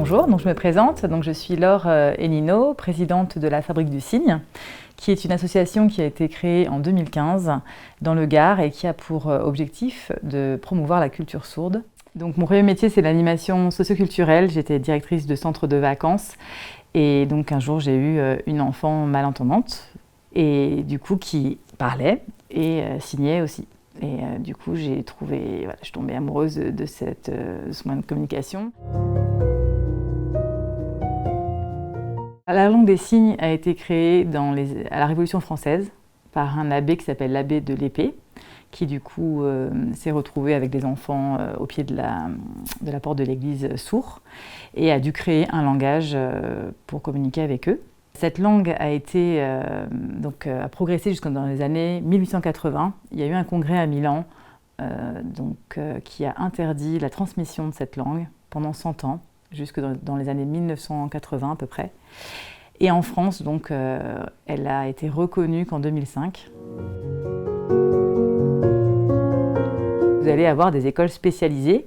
Bonjour, donc je me présente. Donc je suis Laure Hénino, présidente de la Fabrique du Cygne, qui est une association qui a été créée en 2015 dans le Gard et qui a pour objectif de promouvoir la culture sourde. Donc mon premier métier, c'est l'animation socioculturelle. J'étais directrice de centre de vacances et donc un jour j'ai eu une enfant malentendante et du coup qui parlait et signait aussi. Et du coup, je suis tombée amoureuse de ce moyen de communication. La langue des signes a été créée à la Révolution française par un abbé qui s'appelle l'abbé de l'Épée, qui du coup s'est retrouvé avec des enfants au pied de la porte de l'église sourds et a dû créer un langage pour communiquer avec eux. Cette langue a progressé jusqu'en dans les années 1880. Il y a eu un congrès à Milan qui a interdit la transmission de cette langue pendant 100 ans, jusque dans les années 1980 à peu près. Et en France, elle a été reconnue qu'en 2005. Vous allez avoir des écoles spécialisées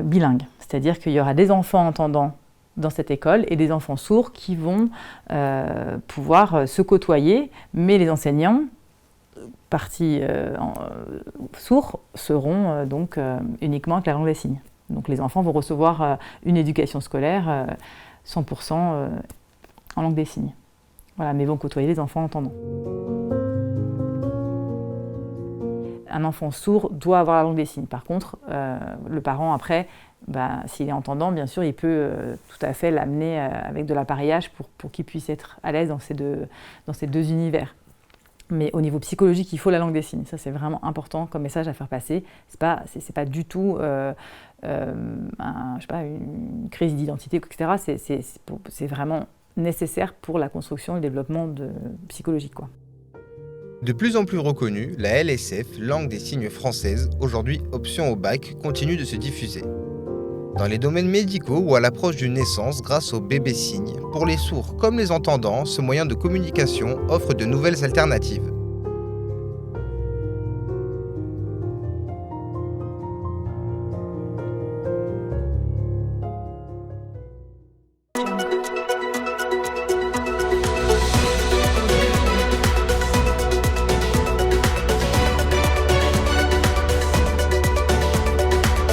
bilingues, c'est-à-dire qu'il y aura des enfants entendants dans cette école et des enfants sourds qui vont pouvoir se côtoyer, mais les enseignants sourds seront uniquement avec la langue des signes. Donc les enfants vont recevoir une éducation scolaire 100% en langue des signes. Voilà, mais vont côtoyer les enfants entendants. Un enfant sourd doit avoir la langue des signes. Par contre, le parent après, s'il est entendant, bien sûr, il peut tout à fait l'amener avec de l'appareillage pour qu'il puisse être à l'aise dans ces deux univers. Mais au niveau psychologique, il faut la langue des signes. Ça, c'est vraiment important comme message à faire passer. C'est pas du tout une crise d'identité, etc. C'est vraiment nécessaire pour la construction et le développement psychologique, quoi. De plus en plus reconnue, la LSF, langue des signes française, aujourd'hui option au bac, continue de se diffuser. Dans les domaines médicaux ou à l'approche d'une naissance grâce au bébé signe, pour les sourds comme les entendants, ce moyen de communication offre de nouvelles alternatives.